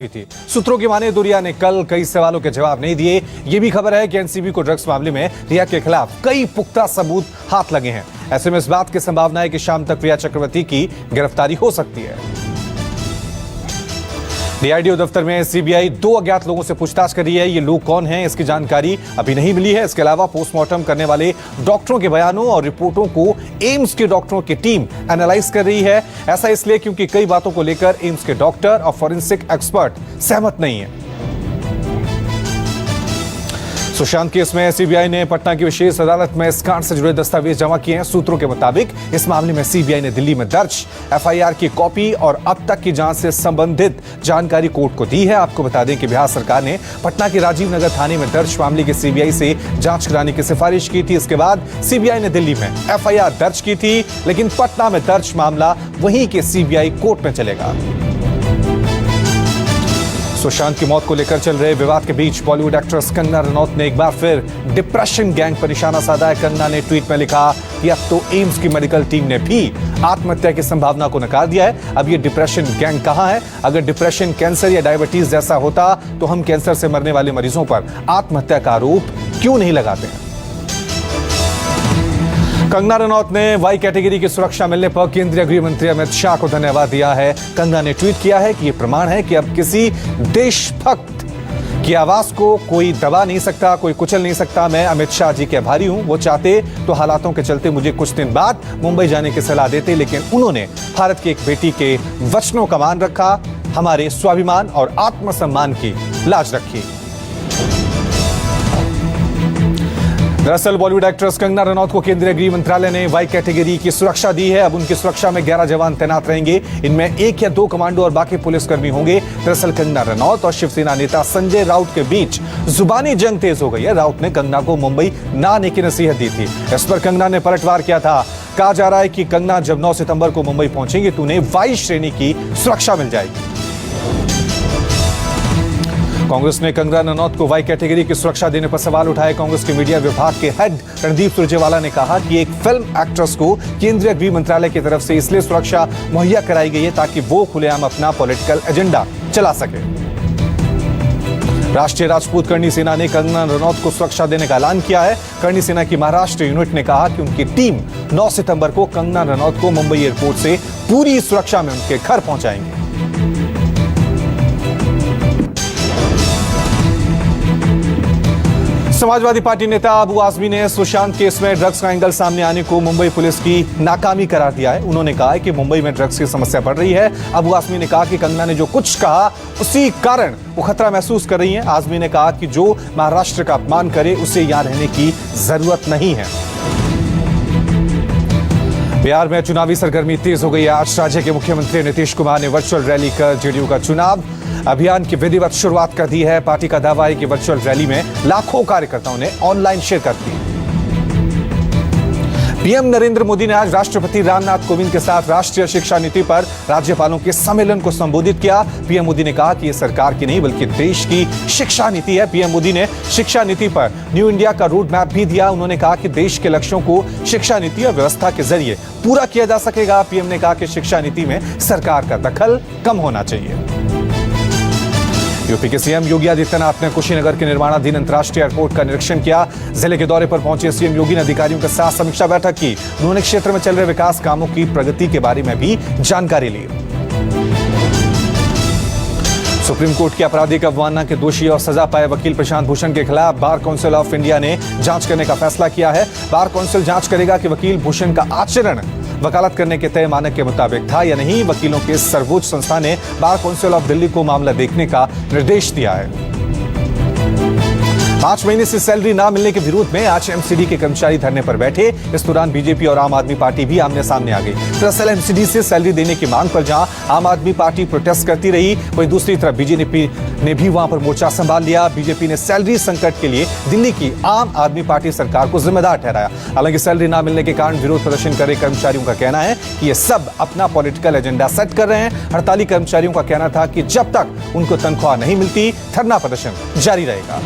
थी। सूत्रों की माने तो रिया ने कल कई सवालों के जवाब नहीं दिए। ये भी खबर है कि एनसीबी को ड्रग्स मामले में रिया के खिलाफ कई पुख्ता सबूत हाथ लगे हैं। ऐसे में इस बात की संभावना है कि शाम तक रिया चक्रवर्ती की गिरफ्तारी हो सकती है। डीआरडीओ दफ्तर में सीबीआई 2 अज्ञात लोगों से पूछताछ कर रही है। ये लोग कौन हैं, इसकी जानकारी अभी नहीं मिली है। इसके अलावा पोस्टमार्टम करने वाले डॉक्टरों के बयानों और रिपोर्टों को एम्स के डॉक्टरों की टीम एनालाइज कर रही है। ऐसा इसलिए क्योंकि कई बातों को लेकर एम्स के डॉक्टर और फॉरेंसिक एक्सपर्ट सहमत नहीं है। सुशांत केस में सीबीआई ने पटना की विशेष अदालत में इस कांड से जुड़े दस्तावेज जमा किए हैं। सूत्रों के मुताबिक इस मामले में सीबीआई ने दिल्ली में दर्ज एफआईआर की कॉपी और अब तक की जांच से संबंधित जानकारी कोर्ट को दी है। आपको बता दें कि बिहार सरकार ने पटना के राजीव नगर थाने में दर्ज मामले की सीबीआई से जांच कराने की सिफारिश की थी। इसके बाद सीबीआई ने दिल्ली में एफआईआर दर्ज की थी, लेकिन पटना में दर्ज मामला वहीं के सीबीआई कोर्ट में चलेगा। सुशांत की मौत को लेकर चल रहे विवाद के बीच बॉलीवुड एक्ट्रेस कंगना रनौत ने एक बार फिर डिप्रेशन गैंग पर निशाना साधा है। कंगना ने ट्वीट में लिखा कि अब तो एम्स की मेडिकल टीम ने भी आत्महत्या की संभावना को नकार दिया है। अब ये डिप्रेशन गैंग कहां है? अगर डिप्रेशन कैंसर या डायबिटीज जैसा होता तो हम कैंसर से मरने वाले मरीजों पर आत्महत्या का आरोप क्यों नहीं लगाते हैं? कंगना रनौत ने वाई कैटेगरी की सुरक्षा मिलने पर केंद्रीय गृह मंत्री अमित शाह को धन्यवाद दिया है। कंगना ने ट्वीट किया है कि यह प्रमाण है कि अब किसी देशभक्त की आवाज को कोई दबा नहीं सकता, कोई कुचल नहीं सकता। मैं अमित शाह जी के आभारी हूं। वो चाहते तो हालातों के चलते मुझे कुछ दिन बाद मुंबई जाने की सलाह देते, लेकिन उन्होंने भारत की एक बेटी के वचनों का मान रखा, हमारे स्वाभिमान और आत्मसम्मान की लाज रखी। दरअसल बॉलीवुड एक्ट्रेस कंगना रनौत को केंद्रीय गृह मंत्रालय ने वाई कैटेगरी की सुरक्षा दी है। अब उनकी सुरक्षा में 11 जवान तैनात रहेंगे। इनमें 1 या 2 कमांडो और बाकी पुलिसकर्मी होंगे। दरअसल कंगना रनौत और शिवसेना नेता संजय राउत के बीच जुबानी जंग तेज हो गई है। राउत ने कंगना को मुंबई न आने की नसीहत दी थी। इस पर कंगना ने पलटवार किया था। कहा जा रहा है कि कंगना जब 9 सितंबर को मुंबई पहुंचेंगी तो उन्हें वाई श्रेणी की सुरक्षा मिल जाएगी। कांग्रेस ने कंगना रनौत को वाई कैटेगरी की सुरक्षा देने पर सवाल उठाए। कांग्रेस के मीडिया विभाग के हेड रणदीप सुरजेवाला ने कहा कि एक फिल्म एक्ट्रेस को केंद्रीय गृह मंत्रालय की तरफ से इसलिए सुरक्षा मुहैया कराई गई है ताकि वो खुलेआम अपना पॉलिटिकल एजेंडा चला सके। राष्ट्रीय राजपूत करणी सेना ने कंगना रनौत को सुरक्षा देने का ऐलान किया है। करणी सेना की महाराष्ट्र यूनिट ने कहा कि उनकी टीम 9 सितंबर को कंगना रनौत को मुंबई एयरपोर्ट से पूरी सुरक्षा में उनके घर पहुंचाएंगे। समाजवादी पार्टी नेता अबू आजमी ने सुशांत केस में ड्रग्स का एंगल सामने आने को मुंबई पुलिस की नाकामी करार दिया है। उन्होंने कहा है कि मुंबई में ड्रग्स की समस्या बढ़ रही है। अबू आजमी ने कहा कि कंगना ने जो कुछ कहा उसी कारण वो खतरा महसूस कर रही हैं। आजमी ने कहा कि जो महाराष्ट्र का अपमान करे उसे यहां रहने की जरूरत नहीं है। बिहार में चुनावी सरगर्मी तेज हो गई है। आज राज्य के मुख्यमंत्री नीतीश कुमार ने वर्चुअल रैली कर जेडीयू का चुनाव अभियान की विधिवत शुरुआत कर दी है। पार्टी का दावा है कि वर्चुअल रैली में लाखों कार्यकर्ताओं ने ऑनलाइन शिरकत की। पीएम नरेंद्र मोदी ने आज राष्ट्रपति रामनाथ कोविंद के साथ राष्ट्रीय शिक्षा नीति पर राज्यपालों के सम्मेलन को संबोधित किया। पीएम मोदी ने कहा कि यह सरकार की नहीं बल्कि देश की शिक्षा नीति है। पीएम मोदी ने शिक्षा नीति पर न्यू इंडिया का रोड मैप भी दिया। उन्होंने कहा कि देश के लक्ष्यों को शिक्षा नीति और व्यवस्था के जरिए पूरा किया जा सकेगा। पीएम ने कहा कि शिक्षा नीति में सरकार का दखल कम होना चाहिए। यूपी के सीएम योगी आदित्यनाथ ने कुशीनगर के निर्माणाधीन अंतर्राष्ट्रीय एयरपोर्ट का निरीक्षण किया। जिले के दौरे पर पहुंचे सीएम योगी ने अधिकारियों के साथ समीक्षा बैठक की। उन्होंने क्षेत्र में चल रहे विकास कामों की प्रगति के बारे में भी जानकारी ली। सुप्रीम कोर्ट की आपराधिक अवमानना के दोषी और सजा पाए वकील प्रशांत भूषण के खिलाफ बार काउंसिल ऑफ इंडिया ने जांच करने का फैसला किया है। बार काउंसिल जांच करेगा कि वकील भूषण का आचरण वकालत करने के तय मानक के मुताबिक था या नहीं। वकीलों के सर्वोच्च संस्था ने बार काउंसिल ऑफ दिल्ली को मामला देखने का निर्देश दिया है। 5 महीने से सैलरी ना मिलने के विरोध में आज एमसीडी के कर्मचारी धरने पर बैठे। इस दौरान बीजेपी और आम आदमी पार्टी भी आमने सामने आ गई। दरअसल एमसीडी से सैलरी देने की मांग पर जहां आम आदमी पार्टी प्रोटेस्ट करती रही, वहीं दूसरी तरफ बीजेपी ने भी वहां पर मोर्चा संभाल लिया। बीजेपी ने सैलरी संकट के लिए दिल्ली की आम आदमी पार्टी सरकार को जिम्मेदार ठहराया। हालांकि सैलरी ना मिलने के कारण विरोध प्रदर्शन कर रहे कर्मचारियों का कहना है कि ये सब अपना पॉलिटिकल एजेंडा सेट कर रहे हैं। हड़ताली कर्मचारियों का कहना था कि जब तक उनको तनख्वाह नहीं मिलती धरना प्रदर्शन जारी रहेगा।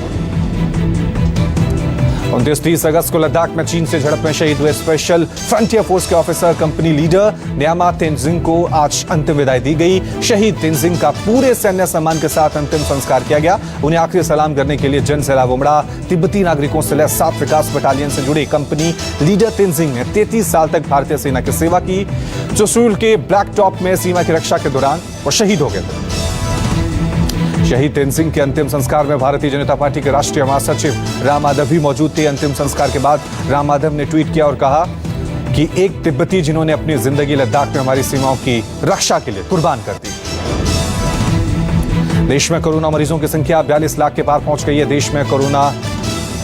29-30 अगस्त को लद्दाख में चीन से झड़प में शहीद हुए स्पेशल फ्रंटियर फोर्स के officer company leader Nyama Tenzing को आज अंतिम विदाई दी गई। शहीद तेनजिंग का पूरे सैन्य सम्मान के साथ अंतिम संस्कार किया गया। उन्हें आखिरी सलाम करने के लिए जन सैलाब उमड़ा। तिब्बती नागरिकों से लैस 7 विकास बटालियन से जुड़ी कंपनी लीडर तेनजिंग ने 33 साल तक भारतीय सेना की सेवा की। चुशूल के ब्लैक टॉप में सीमा की रक्षा के दौरान वो शहीद हो गए थे। शहीद तेनजिंग के अंतिम संस्कार में भारतीय जनता पार्टी के राष्ट्रीय महासचिव राम माधव भी मौजूद थे। अंतिम संस्कार के बाद राम माधव ने ट्वीट किया और कहा कि एक तिब्बती जिन्होंने अपनी जिंदगी लद्दाख में हमारी सीमाओं की रक्षा के लिए कुर्बान कर दी। देश में कोरोना मरीजों की संख्या 42 लाख के पार पहुंच गई है। देश में कोरोना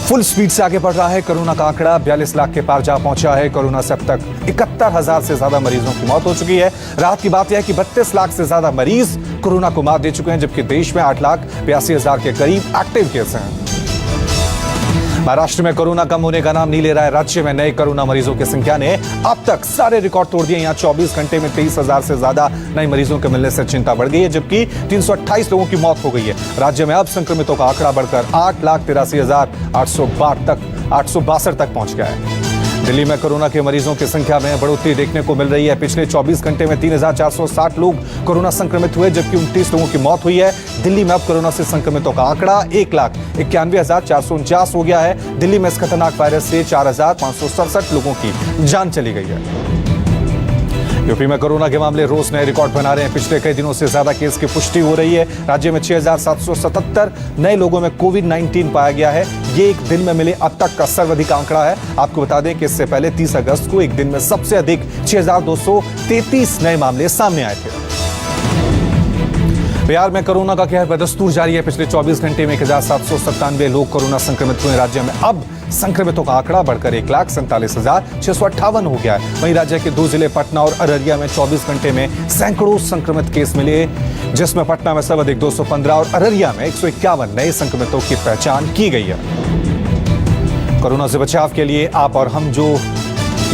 फुल स्पीड से आगे बढ़ रहा है। कोरोना का आंकड़ा 42 लाख के पार जा पहुंचा है। कोरोना से अब तक 71,000 से ज्यादा मरीजों की मौत हो चुकी है। राहत की बात यह है कि 32 लाख से ज्यादा मरीज कोरोना को मात दे चुके हैं, जबकि देश में 8,82,000 के करीब एक्टिव केस हैं। महाराष्ट्र में कोरोना कम होने का नाम नहीं ले रहा है। राज्य में नए कोरोना मरीजों की संख्या ने अब तक सारे रिकॉर्ड तोड़ दिए। यहां 24 घंटे में 23,000 से ज्यादा नए मरीजों के मिलने से चिंता बढ़ गई है, जबकि 328 लोगों की मौत हो गई है। राज्य में अब संक्रमितों का आंकड़ा बढ़कर 8,83,862 तक पहुंच गया है। दिल्ली में कोरोना के मरीजों की संख्या में बढ़ोतरी देखने को मिल रही है। पिछले 24 घंटे में 3,460 लोग कोरोना संक्रमित हुए, जबकि 29 लोगों की मौत हुई है। दिल्ली में अब कोरोना से संक्रमितों का आंकड़ा 1,91,449 हो गया है। दिल्ली में इस खतरनाक वायरस से 4,567 लोगों की जान चली गई है। यूपी में कोरोना के मामले रोज नए रिकॉर्ड बना रहे हैं। पिछले कई दिनों से ज्यादा केस की पुष्टि हो रही है। राज्य में 6,777 नए लोगों में कोविड-19 पाया गया है। ये एक दिन में मिले अब तक का सर्वाधिक आंकड़ा है। आपको बता दें कि इससे पहले 30 अगस्त को एक दिन में सबसे अधिक 6,233 नए मामले सामने आए थे। बिहार में कोरोना का कहर बदस्तूर जारी है। पिछले 24 घंटे में 1,797 लोग कोरोना संक्रमित हुए। राज्य में अब संक्रमितों का आंकड़ा बढ़कर 1,47,658 हो गया है। वहीं राज्य के 2 जिले पटना और अररिया में 24 घंटे में सैकड़ों संक्रमित केस मिले, जिसमें पटना में सर्वाधिक 215 और अररिया में 151 नए संक्रमितों की पहचान की गई है। कोरोना से बचाव के लिए आप और हम जो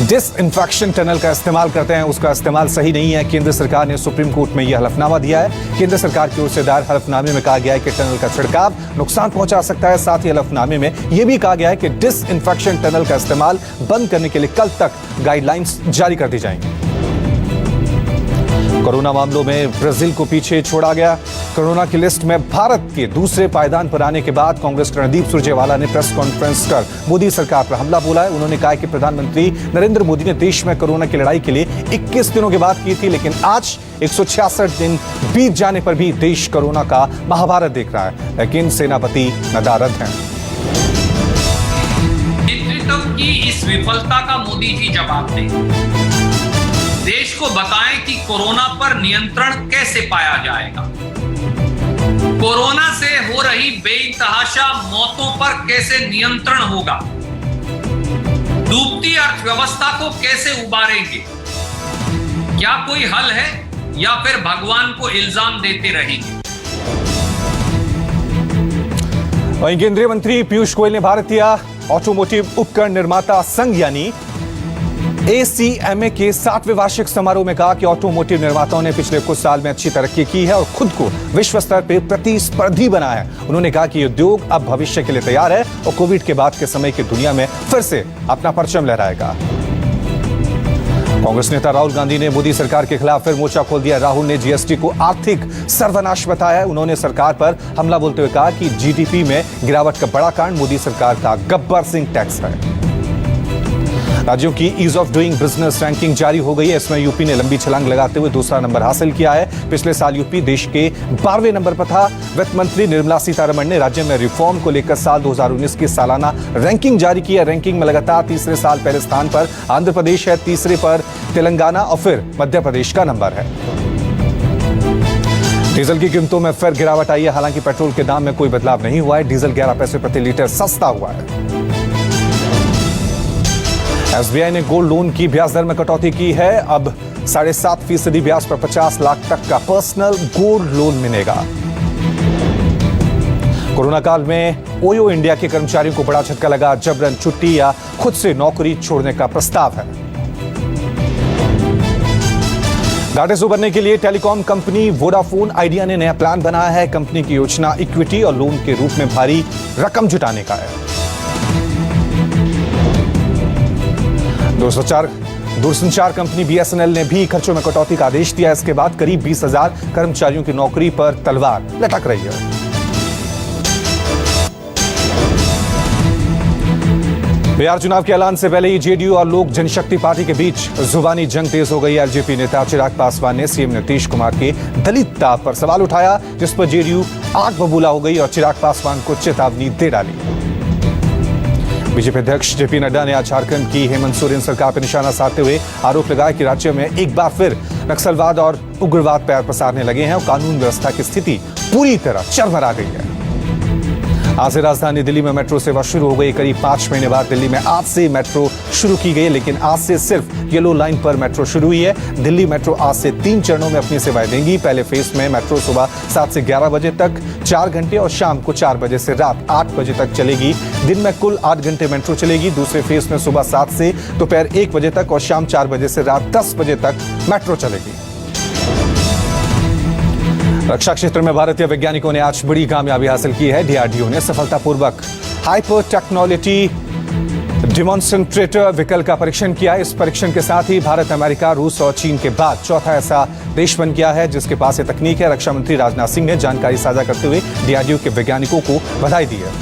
डिसइंफेक्शन टनल का इस्तेमाल करते हैं, उसका इस्तेमाल सही नहीं है। केंद्र सरकार ने सुप्रीम कोर्ट में यह हलफनामा दिया है। केंद्र सरकार की ओर से दायर हलफनामे में कहा गया है कि टनल का छिड़काव नुकसान पहुंचा सकता है। साथ ही हलफनामे में यह भी कहा गया है कि डिसइंफेक्शन टनल का इस्तेमाल बंद करने के लिए कल तक गाइडलाइंस जारी कर दी जाएंगी। कोरोना मामलों में ब्राजील को पीछे छोड़ा गया। कोरोना की लिस्ट में भारत के दूसरे पायदान पर आने के बाद कांग्रेस के रणदीप सुरजेवाला ने प्रेस कॉन्फ्रेंस कर मोदी सरकार पर हमला बोला है। उन्होंने कहा कि प्रधानमंत्री नरेंद्र मोदी ने देश में कोरोना की लड़ाई के लिए 21 दिनों की बात की थी, लेकिन आज 166 दिन बीत जाने पर भी देश कोरोना का महाभारत देख रहा है। लेकिन सेनापति नदारद हैं। नेतृत्व की इस विफलता का मोदी जी जवाब दें। देश को बताएं कि कोरोना पर नियंत्रण कैसे पाया जाएगा। कोरोना से हो रही बेतहाशा मौतों पर कैसे नियंत्रण होगा। डूबती अर्थव्यवस्था को कैसे उबारेंगे। क्या कोई हल है या फिर भगवान को इल्जाम देते रहेंगे। वहीं केंद्रीय मंत्री पीयूष गोयल ने भारतीय ऑटोमोटिव उपकरण निर्माता संघ यानी ACMA के 60वें वार्षिक समारोह में कहा कि ऑटोमोटिव निर्माताओं ने पिछले कुछ साल में अच्छी तरक्की की है और खुद को विश्व स्तर पर प्रतिस्पर्धी बनाया है। उन्होंने कहा कि उद्योग अब भविष्य के लिए तैयार है और कोविड के बाद के समय की दुनिया में फिर से अपना परचम लहराएगा। कांग्रेस नेता राहुल गांधी ने मोदी सरकार के खिलाफ फिर मोर्चा खोल दिया। राहुल ने जीएसटी को आर्थिक सर्वनाश बताया है। उन्होंने सरकार पर हमला बोलते हुए कहा कि जीडीपी में गिरावट का बड़ा कारण मोदी सरकार का गब्बर सिंह टैक्स है। राज्यों की ease of doing business ranking जारी हो गई है। इसमें यूपी ने लंबी छलांग लगाते हुए दूसरा नंबर हासिल किया है। पिछले साल यूपी देश के 12वें नंबर पर था। वित्त मंत्री निर्मला सीतारमण ने राज्य में रिफॉर्म को लेकर साल 2019 की सालाना रैंकिंग जारी की है। रैंकिंग में लगातार तीसरे साल पहले स्थान पर आंध्र प्रदेश है, तीसरे पर तेलंगाना और फिर मध्य प्रदेश का नंबर है। डीजल की कीमतों में फिर गिरावट आई है। हालांकि पेट्रोल के दाम में कोई बदलाव नहीं हुआ है। डीजल 11 पैसे प्रति लीटर सस्ता हुआ है। एसबीआई ने गोल्ड लोन की ब्याज दर में कटौती की है। अब 7.5% ब्याज पर 50 लाख तक का पर्सनल गोल्ड लोन मिलेगा। कोरोना काल में ओयो इंडिया के कर्मचारियों को बड़ा झटका लगा। जबरन छुट्टी या खुद से नौकरी छोड़ने का प्रस्ताव है। घाटे से उबरने के लिए टेलीकॉम कंपनी वोडाफोन आइडिया ने नया प्लान बनाया है। कंपनी की योजना इक्विटी और लोन के रूप में भारी रकम जुटाने का है। दूरसंचार कंपनी BSNL ने भी खर्चों में कटौती का आदेश दिया। इसके बाद करीब 20,000 कर्मचारियों की नौकरी पर तलवार लटक रही है। बिहार चुनाव के ऐलान से पहले ही जेडीयू और लोक जनशक्ति पार्टी के बीच जुबानी जंग तेज हो गई। एलजेपी नेता चिराग पासवान ने सीएम नीतीश कुमार के दलितता पर सवाल उठाया, जिस पर जेडीयू आग बबूला हो गई और चिराग पासवान को चेतावनी दे डाली। बीजेपी अध्यक्ष जेपी नड्डा ने आज झारखंड की हेमंत सोरेन सरकार पर निशाना साधते हुए आरोप लगाया कि राज्य में एक बार फिर नक्सलवाद और उग्रवाद पैर पसारने लगे हैं और कानून व्यवस्था की स्थिति पूरी तरह चरमरा गई है। आज से राजधानी दिल्ली में मेट्रो सेवा शुरू हो गई। करीब 5 महीने बाद दिल्ली में आज से मेट्रो शुरू की गई, लेकिन आज से सिर्फ येलो लाइन पर मेट्रो शुरू हुई है। दिल्ली मेट्रो आज से 3 चरणों में अपनी सेवाएं देंगी। पहले फेज में मेट्रो सुबह 7 से 11 बजे तक 4 घंटे और शाम को 4 बजे से रात 8 बजे तक चलेगी। दिन में कुल 8 घंटे मेट्रो चलेगी। दूसरे फेज में सुबह 7 से दोपहर 1 बजे तक और शाम 4 बजे से रात 10 बजे तक मेट्रो चलेगी। रक्षा क्षेत्र में भारतीय वैज्ञानिकों ने आज बड़ी कामयाबी हासिल की है। डीआरडीओ ने सफलतापूर्वक हाइपर टेक्नोलॉजी डेमोन्स्ट्रेटर व्हीकल का परीक्षण किया। इस परीक्षण के साथ ही भारत, अमेरिका, रूस और चीन के बाद चौथा ऐसा देश बन गया है जिसके पास ये तकनीक है। रक्षा मंत्री राजनाथ सिंह ने जानकारी साझा करते हुए डीआरडीओ के वैज्ञानिकों को बधाई दी है।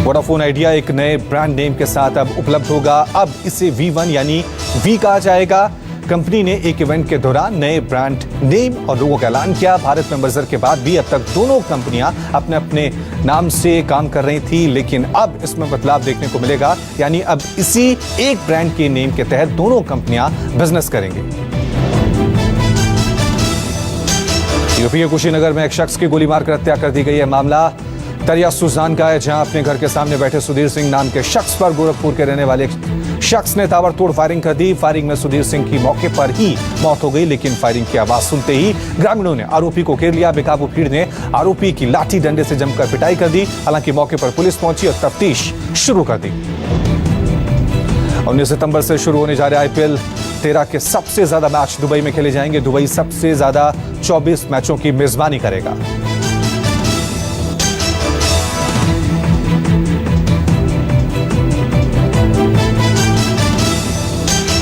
वोडाफोन आइडिया एक नए ब्रांड नेम के साथ अब उपलब्ध होगा। अब इसे V1 यानी वी कहा जाएगा। कंपनी ने एक इवेंट के दौरान नए ब्रांड नेम और लोगों का ऐलान किया। भारत में मर्जर के बाद भी अब तक दोनों कंपनियां अपने अपने नाम से काम कर रही थी, लेकिन अब इसमें बदलाव देखने को मिलेगा। यानी अब इसी एक ब्रांड के नेम के तहत दोनों कंपनियां बिजनेस करेंगी। यूपी के कुशीनगर में एक शख्स की गोली मारकर हत्या कर दी गई है। मामला तरिया सुजान का है, जहां अपने घर के सामने बैठे सुधीर सिंह नाम के शख्स पर गोरखपुर के रहने वाले शख्स ने ताबड़तोड़ फायरिंग कर दी। फायरिंग में सुधीर सिंह की मौके पर ही मौत हो गई, लेकिन फायरिंग की आवाज सुनते ही ग्रामीणों ने आरोपी को घेर लिया। बेकाबू भीड़ ने आरोपी की लाठी डंडे से जमकर पिटाई कर दी। हालांकि मौके पर पुलिस पहुंची और तफ्तीश शुरू कर दी। 19 सितंबर से शुरू होने जा रहे IPL 13 के सबसे ज्यादा मैच दुबई में खेले जाएंगे। दुबई सबसे ज्यादा 24 मैचों की मेजबानी करेगा।